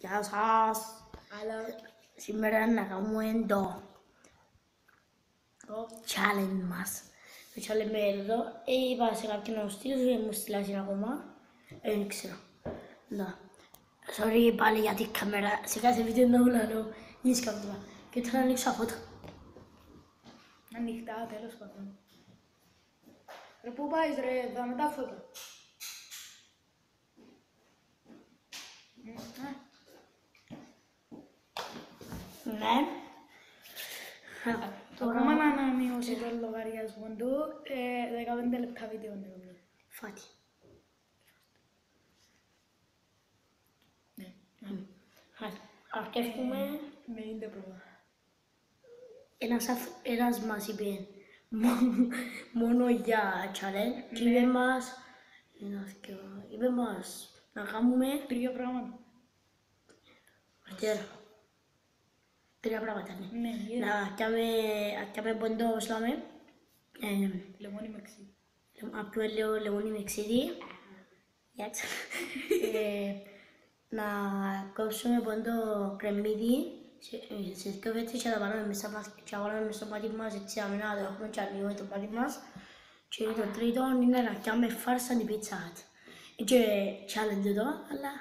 Γεια σας. Σήμερα να κάνουμε το challenge μας. Το challenge εδώ. Είπα σε κάποιον να μου στείλω, δεν μου στείλασαν ακόμα. Δεν ξέρω. Sorry πάλι για την κάμερα. Σε κάθε βίντεο να ουλαλώ. Είναι σκάβδομα. Και τώρα να ανοίξω φώτα. Ανοιχτά, τέλος πάντων. Ρε πού πάεις ρε, εδώ με τα φώτα. Ναι. Ακόμα να ανανεώσει τον λογαριασμό του, 15 λεπτά βίντεο να δούμε. Φάτη. Ναι. Αρκεύουμε. Με είναι πρόβλημα. Ένας μας είπε μόνο για challenge και είπε μας να κάνουμε 3 πράγματα. τρία πράγματα. Ναι, Να κάνουμε πόντο σλάμε. λεμόνι με ξύδι. Απλό λέω λεμόνι με ξύδι. Να κόψουμε πόντο κρεμμύδι. Σε δύο βέτσες και να βάλουμε μέσα μας και να βάλουμε μέσα στο μάτι μας έτσι να μην έχουμε και ανοίγουμε το μάτι μας. Και το τρίτο είναι να κάνουμε φάρσα την πίτσα. Και challenge εδώ, αλλά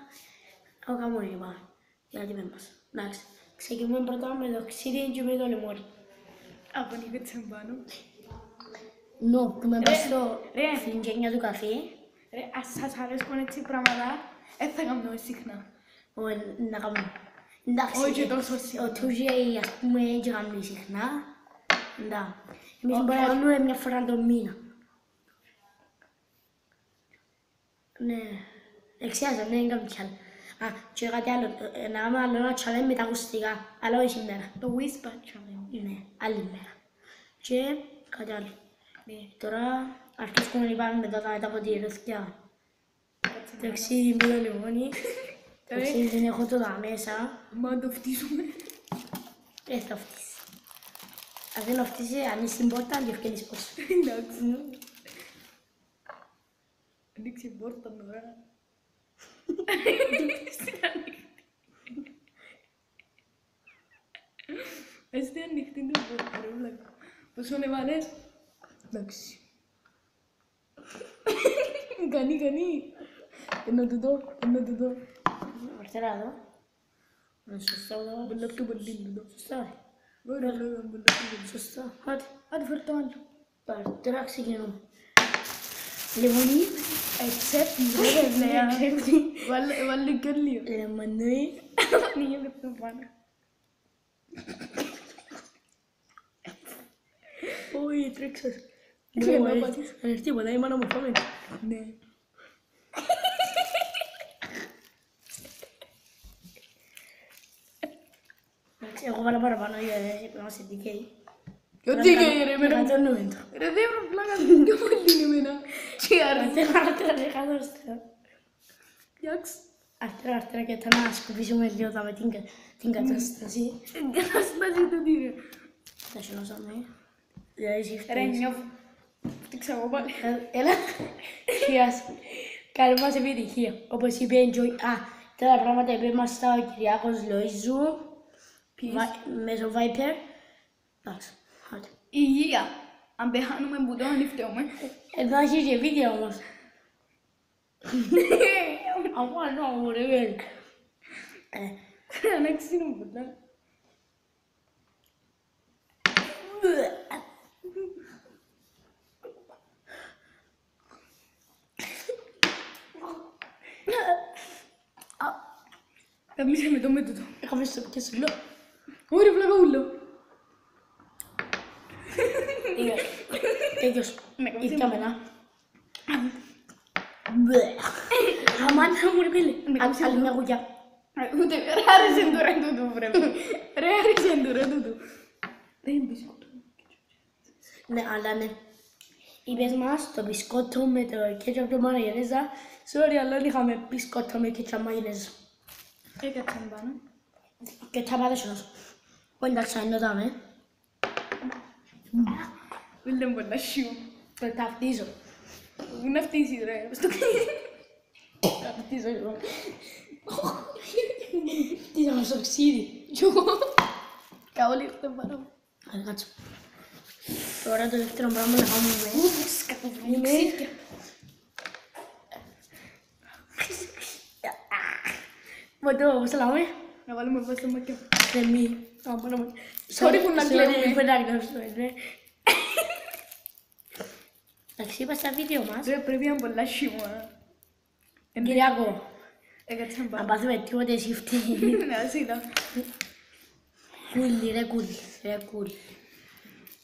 εγώ κάνω είπα. Γιατί με μας. Εντάξει. Ξεκινούμε πρώτα με το ξύδι και με το λεμόνι. Από την πίτσα πάνω. Που πας στο φλιντζένια του καφέ. Ρε, ας σας αρέσκουν έτσι πράγματα, θα κάνουμε συχνά. Να κάνουμε. Εντάξει, Όχι τόσο συχνά. ο Τούζι ας πούμε έτσι κάνουμε συχνά. Εμείς μπορούμε να κάνουμε μια φορά το μήνα. Ναι, εξιάζω, ναι, είναι κάτι άλλο. Και κάτι άλλο, να κάνουμε άλλο ένα challenge με τα ακουστικά, αλλά όχι σήμερα. Το Whisper Challenge. Ναι, άλλη μέρα. Και κάτι άλλο. Τώρα αρχίζουμε να πάμε μετά από τη ρουθιά. Το εξίδι με το λεμόνι. Το εξίδι δεν έχω το δα μέσα. Μα το φτύσουμε. Δεν θα φτύσει. Αν δεν το φτύσει, ανοίξει την πόρτα και ευκαινείς πώς. Εντάξει. Ανοίξει η πόρτα τώρα. Έστε ανοιχτή την πόρτα ρε βλάκα. Πόσο έβαλες. Εντάξει. Κάνει. Ενώ του δω. Αριστερά εδώ. Σωστά εδώ. Μπουλάκι πολύ του δω. Σωστά. Ωραία λόγια μπουλάκι. Σωστά. Άντε φέρ' το άλλο. Πάρε, τώρα ξεκινούμε. Λεμονί. Εξέπτη. Βάλε και λίγο. Λεμονί. Ανοίγε με το πάνω. Όχι, τρέξες. Δεν μου αρέσει τίποτα, η μάνα μου φάμε. Ναι. Εγώ βάλα παραπάνω για να είμαστε δικαίοι. Ποιο δικαίοι ρε εμένα. 190. Ρε δεν βρω πλάκα δεν το πολύ εμένα. Τι άρα. Αριστερά. Εντάξει. Αριστερά και θα να σκουπίσουμε λίγο με την κατάσταση. Κατάσταση του τι ρε. Θα σινώσαμε. Ρε νιώθω. Τι ξέρω πάλι. Έλα. Καλή μας επιτυχία. Όπως είπε Enjoy. Τώρα πράγματα είπε μας ο Κυριάκος Λοΐζου. Μέσω Viper. Εντάξει. Υγεία. Αν πεθάνουμε που το ανοιχτέουμε. Εδώ έχει και βίντεο όμως. Αφού μου ρε βέλ. Ανάξινο πολλά. Καμίσε με το με τούτο. Είχαμε στο και σου λέω. Ωραία βλάκα ούλο. Τέλειος. Ήρθαμε να. Αμάν μου ρε πέλε. Άλλη μια γουλιά. Ούτε ρε άρεσε τώρα τούτο βρε. Ρε άρεσε τώρα τούτο. Ρε μπισκότο. Ναι, αλλά ναι. Είπες μας το μπισκότο με το κέτσαπ και μαγιονέζα. Sorry, αλλά δεν είχαμε μπισκότο με κέτσαπ μαγιονέζα. Έκατσαν πάνω. Κέτσαπ άρεσος. Όχι εντάξει, είναι δάμε. Δεν μπορεί να σιού. Το ταυτίζω. Πού να φτύσεις ρε. Ταυτίζω εγώ. Ήμουν στο ξύδι. Κι εγώ. Καόλοι δεν πάρω. Ας κάτσω. Τώρα το δεύτερο πράγμα να κάνουμε Είναι ξύδια. Μπορείτε πώς το λέμε. Να βάλουμε εδώ στο μάκιο. Κρεμμύδι. Sorry που να κλαίμε. Εντάξει, είπα στα βίντεο μας. Ρε, πρέπει να είναι πολλά σιμό. Κυριακό, Έκατσα να αν πάω. πάθουμε τίποτε εσύ φταίει. Ναι, ας είδα. Κούλι, ρε κούλι, ρε κούλι.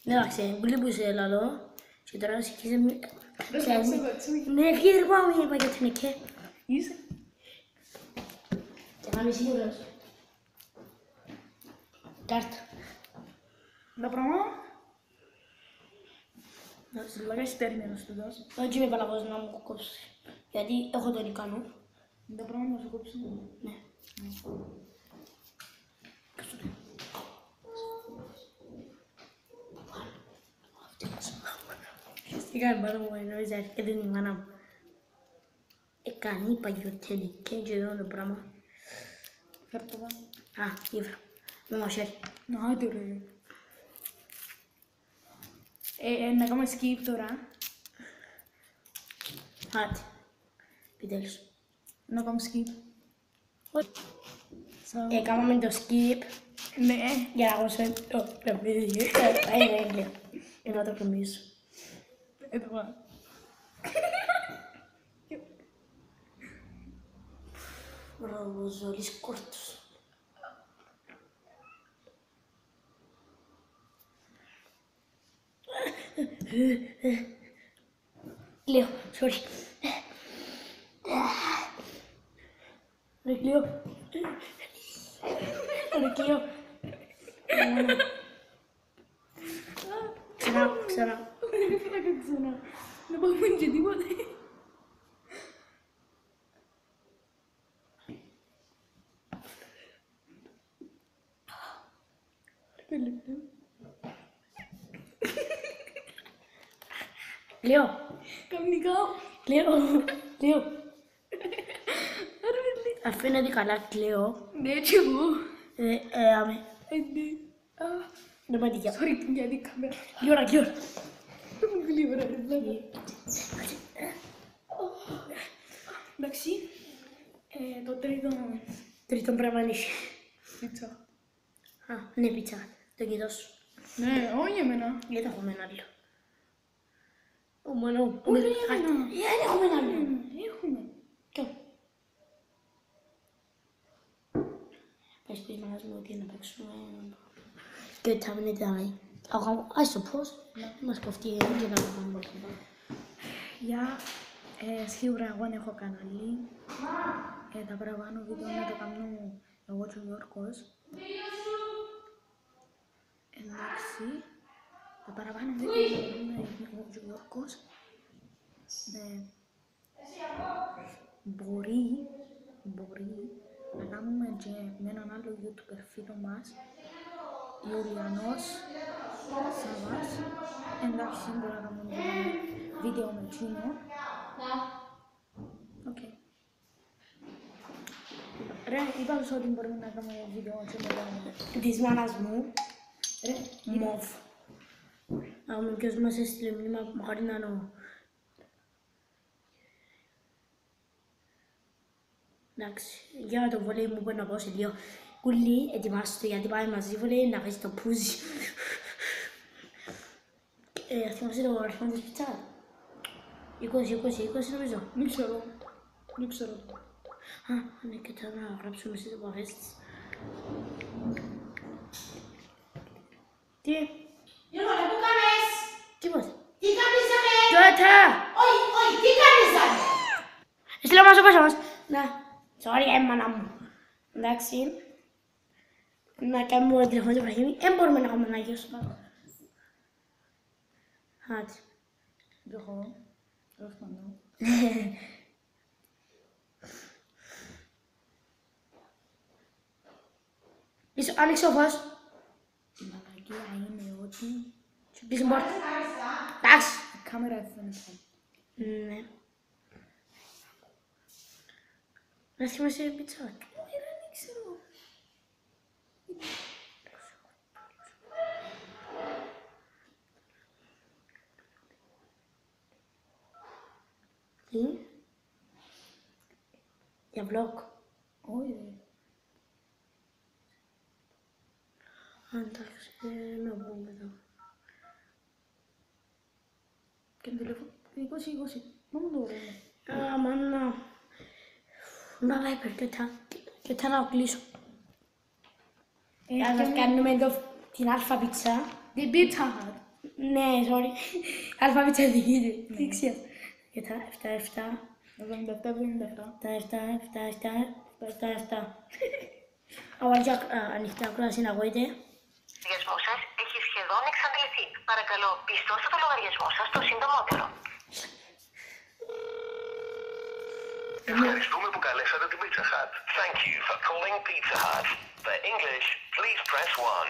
Εντάξει, κούλι που σε λαλό και τώρα σηκήσε μη... Δεν θα σε κότσου. Ναι, κύριε πάμε, είπα για την ΕΚΕ. Είσαι. Και να είμαι σίγουρος. Τάρτα. Τα πράγματα. Να σου Λάγα στέρνει να σου δώσω. όχι με παλαβώς να μου κόψει. Γιατί έχω τον ικανό. Τα πράγματα να σου κόψω. Ναι. Τι κάνει πάνω μου, εννοείς αρκετή την μάνα μου. Κάνει παγιοτελική και εδώ το πράγμα. Φέρ' το πάνω. Α, ήβρα. Με μαχαίρι. Να, άντε ρε. Να κάνουμε skip τώρα. Άντε. Επιτέλους. Να κάνουμε skip. Όχι. So, Κάναμε το skip ναι. για να ακούσουμε το κρεμμύδι. Ρε, να το κρεμμύσω. Εδώ πάνω. Ροζόλης κόρτος. Λέω, sorry. Ρε Κλείο. Ρε Κλείο. Ξανά. Δεν φύλακα ξανά. Να πάμε και τίποτε. Κλείο. Καμνικά. Κλείο. Αφήνεται καλά, Κλείο. Ναι, και εγώ. Άμε. Ναι. Δεν πάει δικιά. Sorry, για την κάμερα. Κλείο. Μου γλύβερα, ρε βλάκα. Εντάξει. Το τρίτο. Τρίτον πρέπει να είναι. Πίτσα. Α, ναι, πίτσα. Το κοιτώ σου. Ναι, όχι εμένα. Γιατί έχουμε ένα άλλο. Μόνο. Όχι εμένα. Δεν έχουμε ένα άλλο. Έχουμε. Ποιο. Πες πεις μάνας μου ότι να παίξουμε. Και τα μηνύτια. Ας το πώς. Μας κοφτεί και να το κάνουμε. Για σίγουρα εγώ δεν έχω κανάλι. Τα παραπάνω βίντεο να το κάνω εγώ και ο Γιώργος. Εντάξει. Τα παραπάνω βίντεο να το κάνω εγώ και ο Γιώργος. Μπορεί να κάνουμε και με έναν άλλο YouTuber φίλο μας, Ιουλιανός Σαββάς. Εντάξει, μπορεί να κάνουμε βίντεο με εκείνο. Οκ. Ρε, είπα σου ότι μπορούμε να κάνουμε βίντεο και με το... Της μάνας μου. Ρε, Μοβ. Αν ποιος μας έστειλε μήνυμα που χάρη να είναι. Εντάξει, για το βολέι μου μπορεί να πάω σε λίγο. Κουλή, ετοιμάσου το γιατί πάμε μαζί βολέι να βάζει το πούζι. Θυμάσαι το αριθμό της πιτσάς. 20 νομίζω. δεν ξέρω. Α, ναι, και τώρα να γράψουμε στις επαφές της. Τι, Γιώργο, πού κάνεις? τίποτε. Τι κάνεις, ρε? Τότε! Όχι, τι κάνεις, ρε? Στείλω μας ο πάσο μας. Να, sorry, μάνα μου. Εντάξει. Να κάνουμε το τηλεφωνικό πραχήνι. Δεν μπορούμε να κάνουμε ένα γιος. Άντε. Δεν έχω. Τέλος πάντων. Άνοιξε ο φως. Η μαλακία είναι ότι Κλείσε την πόρτα. Εντάξει. η κάμερα έφτασε. Ναι. Να θυμάσαι πίτσα. Δεν ξέρω. Τι? Για vlog. Όχι ρε. Εντάξει, να πω μετά. Και τηλέφωνο. 20-20. Μόνο το ωραίο. Α, μάνα. Να βάιπερ και θα να κλείσω. Θα σας κάνουμε την αλφα πίτσα. Την πίτσα Hut. Ναι, sorry. Αλφα πίτσα δική του. Τι ξέρω. Και τα 7-7. 77-77. Αγόρια ανοιχτά ακρόαση να ακούετε. Ο λογαριασμός σας έχει σχεδόν εξαντληθεί. Παρακαλώ, πιστώστε το λογαριασμό σας το συντομότερο. Ευχαριστούμε που καλέσατε την Pizza Hut. Thank you for calling Pizza Hut. For English, please press 1.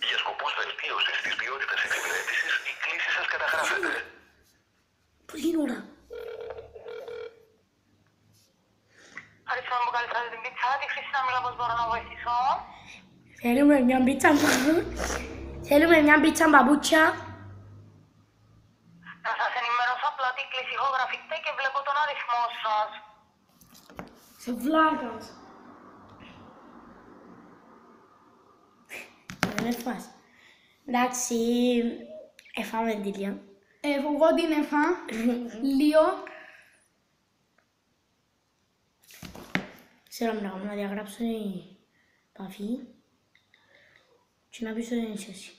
Για σκοπούς βελτίωσης της ποιότητας εξυπηρέτησης, η κλήση σας καταγράφεται. Πολύ ώρα. Ευχαριστούμε που καλέσατε την Pizza Hut. Η Χριστίνα μιλά, πώς μπορώ να βοηθήσω. Θέλουμε μια πίτσα. Θέλουμε μια πίτσα μπαμπούτσια. Να σας ενημερώσω απλά ότι η κλήση ηχογραφείται και βλέπω τον αριθμό σας. Σε βλάκας. Δεν με φας. Εντάξει, έφαμε τέλεια. Εγώ την έφα. Λίγο. Ξέρω να διαγράψω η παφή και να πεις ότι είναι εσύ.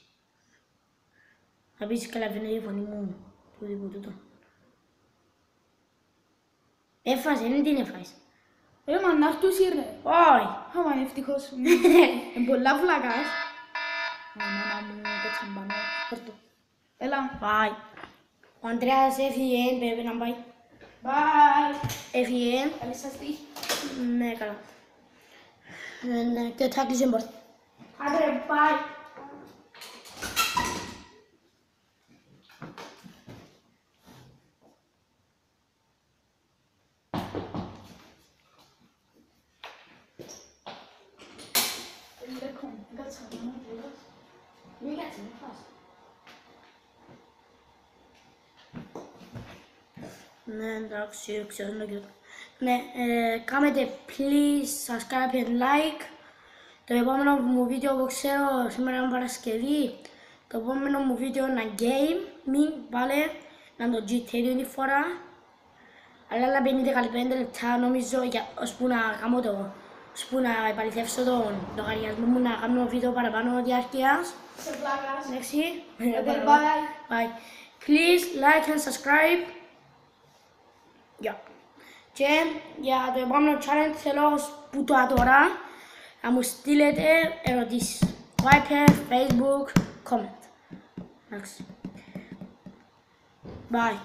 Να πεις καταλαβαίνει η φωνή μου του δικού τούτο. Έφασε, δεν την έφασε. Ρε μανάρτουσι ρε. Όχι. Άμα είναι ευτυχώς. Είναι πολλά βλάκας. Αμάνα μου, κάτσε μπάνω. Φέρτο. Έλα. Πάει. Ο Ανδρέας έφυγε, πρέπει να πάει. Bye. Έφυγε. Καλή σας τύχη. Ναι, καλά. Και θα κλείσει η πόρτα. Άντε, πάει. Μην κάτσε, μην φας. Ναι, εντάξει, ξέρω να κοιτώ. Ναι, κάνετε please subscribe and like. Το επόμενο μου βίντεο που ξέρω σήμερα είναι Παρασκευή. Το επόμενο μου βίντεο είναι game. Μην βάλε να το GTA τη φορά. Αλλά να 50-55 λεπτά νομίζω ώσπου να κάνω το. Ώσπου να επαληθεύσω τον λογαριασμό μου να κάνω βίντεο παραπάνω διάρκειας. Σε βλάκας. Εντάξει. Bye. Bye. Please like and subscribe. Yeah. Και για το επόμενο challenge θέλω που τώρα να μου στείλετε ερωτήσεις. Viper, Facebook, comment. Εντάξει. Bye.